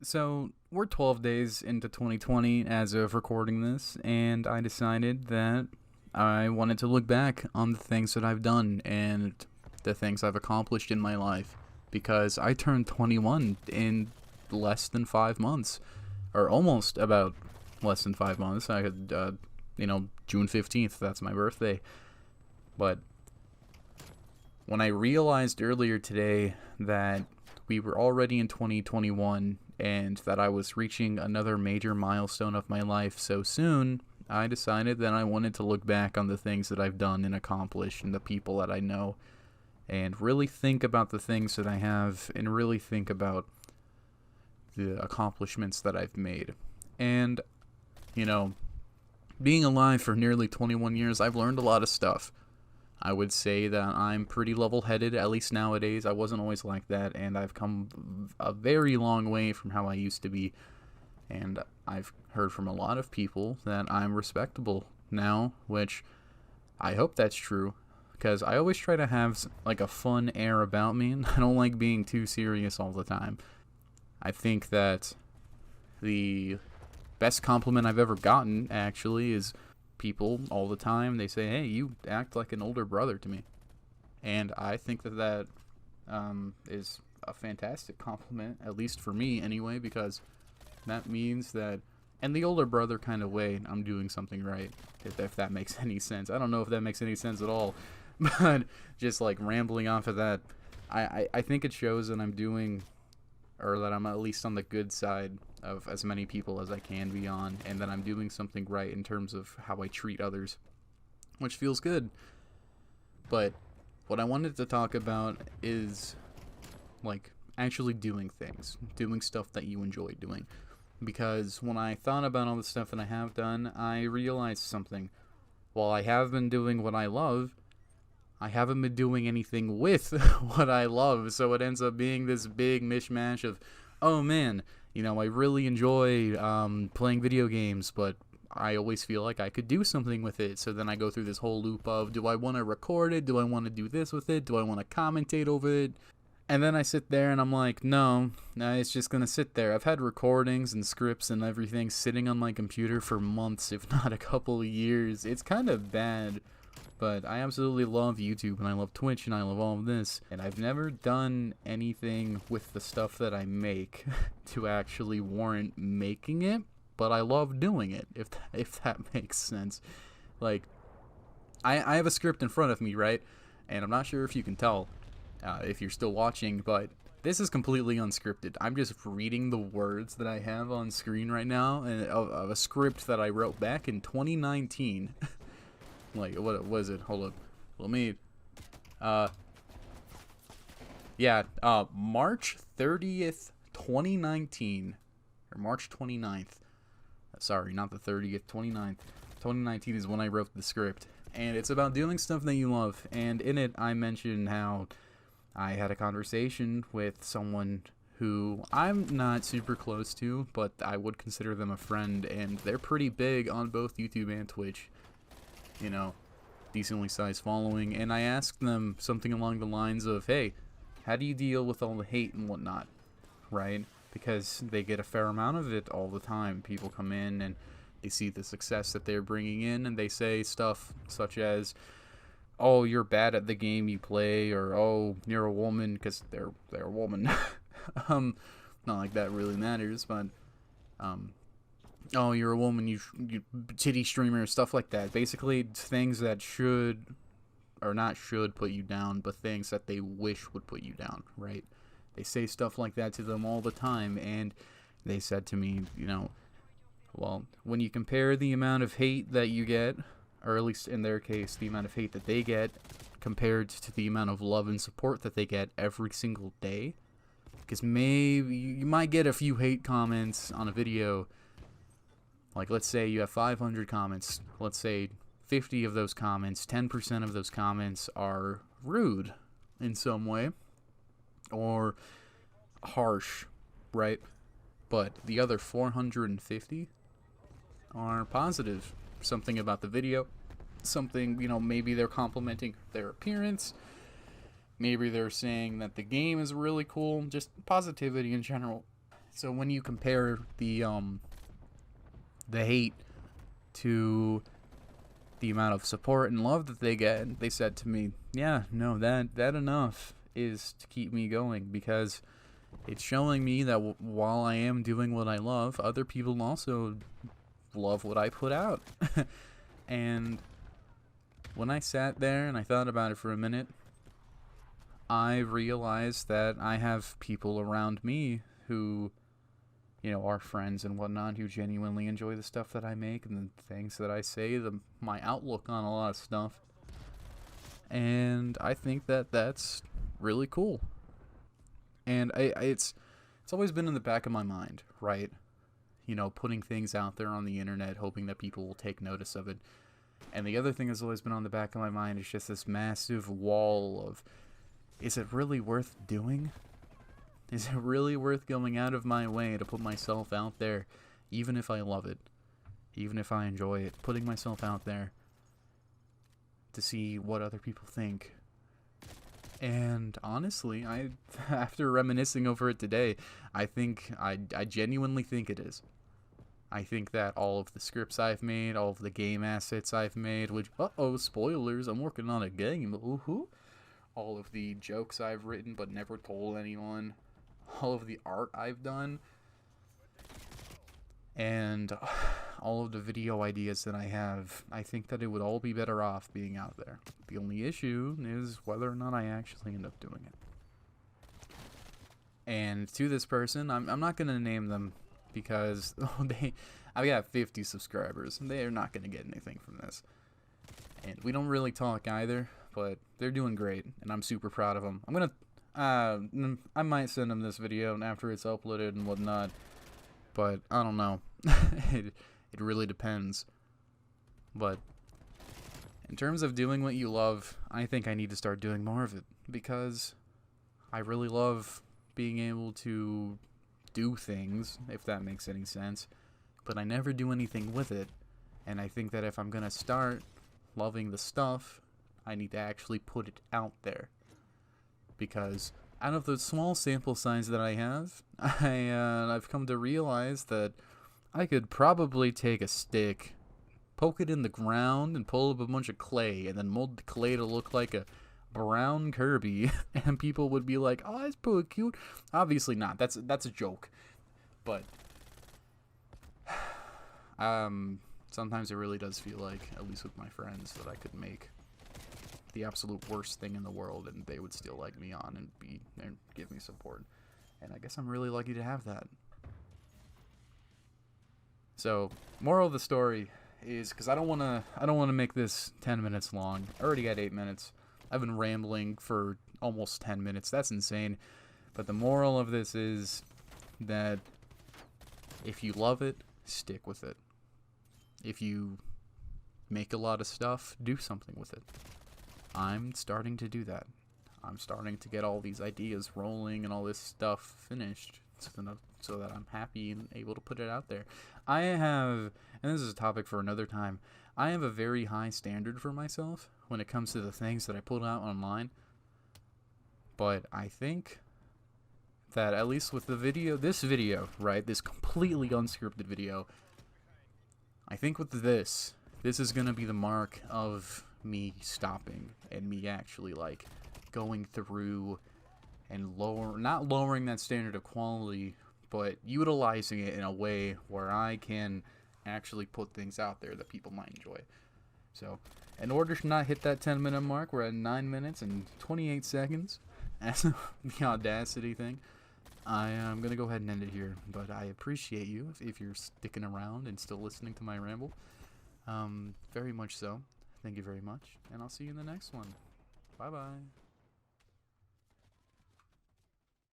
So, we're 12 days into 2020 as of recording this, and I decided that I wanted to look back on the things that I've done and the things I've accomplished in my life because I turned 21 in less than 5 months, or almost about less than 5 months. I had, June 15th, that's my birthday. But when I realized earlier today that we were already in 2021 and that I was reaching another major milestone of my life so soon, I decided that I wanted to look back on the things that I've done and accomplished and the people that I know and really think about the things that I have and really think about the accomplishments that I've made. And, you know, being alive for nearly 21 years, I've learned a lot of stuff. I would say that I'm pretty level-headed, at least nowadays. I wasn't always like that, and I've come a very long way from how I used to be. And I've heard from a lot of people that I'm respectable now, which I hope that's true, because I always try to have like a fun air about me, and I don't like being too serious all the time. I think that the best compliment I've ever gotten, actually, is people all the time, they say, hey, you act like an older brother to me. And I think that is a fantastic compliment, at least for me anyway, because that means that, in the older brother kind of way, I'm doing something right, if that makes any sense. I don't know if that makes any sense at all, but just like rambling off of that, I think it shows that I'm doing, or that I'm at least on the good side of as many people as I can be on, and that I'm doing something right in terms of how I treat others, which feels good. But what I wanted to talk about is like actually doing things, doing stuff that you enjoy doing. Because when I thought about all the stuff that I have done, I realized something. While I have been doing what I love, I haven't been doing anything with what I love, so it ends up being this big mishmash of, oh man, I really enjoy playing video games, but I always feel like I could do something with it. So then I go through this whole loop of, do I want to record it? Do I want to do this with it? Do I want to commentate over it? And then I sit there and I'm like, no, it's just going to sit there. I've had recordings and scripts and everything sitting on my computer for months, if not a couple of years. It's kind of bad. But I absolutely love YouTube, and I love Twitch, and I love all of this. And I've never done anything with the stuff that I make to actually warrant making it, but I love doing it, if that makes sense. Like, I have a script in front of me, right? And I'm not sure if you can tell, if you're still watching, but this is completely unscripted. I'm just reading the words that I have on screen right now of a script that I wrote back in 2019. Like, what was it? Hold up. Let me, March 30th, 2019. Or March 29th. Sorry, not the 30th, 29th. 2019 is when I wrote the script. And it's about doing stuff that you love. And in it, I mentioned how I had a conversation with someone who I'm not super close to, but I would consider them a friend. And they're pretty big on both YouTube and Twitch. Decently sized following, and I asked them something along the lines of, hey, how do you deal with all the hate and whatnot, right? Because they get a fair amount of it all the time. People come in and they see the success that they're bringing in, and they say stuff such as, oh, you're bad at the game you play, or oh, you're a woman, because they're a woman. Not like that really matters, but oh, you're a woman, you titty streamer, stuff like that. Basically, things that should, or not should, put you down, but things that they wish would put you down, right? They say stuff like that to them all the time, and they said to me, well, when you compare the amount of hate that you get, or at least in their case, the amount of hate that they get, compared to the amount of love and support that they get every single day, because maybe you might get a few hate comments on a video. Like, let's say you have 500 comments. Let's say 50 of those comments, 10% of those comments are rude in some way or harsh, right? But the other 450 are positive. Something about the video, something, maybe they're complimenting their appearance. Maybe they're saying that the game is really cool. Just positivity in general. So when you compare the hate to the amount of support and love that they get, they said to me, yeah, no, that enough is to keep me going, because it's showing me that while I am doing what I love, other people also love what I put out. And when I sat there and I thought about it for a minute, I realized that I have people around me who, you know, are friends and whatnot, who genuinely enjoy the stuff that I make and the things that I say, my outlook on a lot of stuff. And I think that that's really cool. And it's always been in the back of my mind, right? You know, putting things out there on the internet, hoping that people will take notice of it. And the other thing that's always been on the back of my mind is just this massive wall of, is it really worth doing? Is it really worth going out of my way to put myself out there, even if I love it, even if I enjoy it, putting myself out there to see what other people think? And honestly, after reminiscing over it today, I genuinely think it is. I think that all of the scripts I've made, all of the game assets I've made, which, spoilers, I'm working on a game, ooh-hoo. All of the jokes I've written but never told anyone, all of the art I've done, and all of the video ideas that I have, I think that it would all be better off being out there. The only ise is whether or not I actually end up doing it. And to this person, I'm not going to name them, because I've got 50 subscribers, and they are not going to get anything from this. And we don't really talk either, but they're doing great, and I'm super proud of them. I'm going to, I might send them this video after it's uploaded and whatnot, but I don't know. It really depends. But in terms of doing what you love, I think I need to start doing more of it, because I really love being able to do things, if that makes any sense, but I never do anything with it. And I think that if I'm gonna start loving the stuff, I need to actually put it out there, because out of the small sample size that I have, I've come to realize that I could probably take a stick, poke it in the ground, and pull up a bunch of clay, and then mold the clay to look like a brown Kirby, and people would be like, "Oh, that's pretty cute." Obviously not. That's a joke. But sometimes it really does feel like, at least with my friends, that I could make the absolute worst thing in the world, and they would still like me on and give me support. And I guess I'm really lucky to have that. So, moral of the story is, because I don't want to make this 10 minutes long. I already got 8 minutes. I've been rambling for almost 10 minutes. That's insane. But the moral of this is that if you love it, stick with it. If you make a lot of stuff, do something with it. I'm starting to do that. I'm starting to get all these ideas rolling and all this stuff finished, so that I'm happy and able to put it out there. I have, and this is a topic for another time, I have a very high standard for myself when it comes to the things that I put out online. But I think that, at least with this video, right, this completely unscripted video, I think with this is going to be the mark of me stopping and me actually, like, going through and not lowering that standard of quality, but utilizing it in a way where I can actually put things out there that people might enjoy. So, in order to not hit that 10-minute mark, we're at 9 minutes and 28 seconds. That's the Audacity thing. I'm going to go ahead and end it here, but I appreciate you if you're sticking around and still listening to my ramble. Very much so. Thank you very much, and I'll see you in the next one. Bye-bye.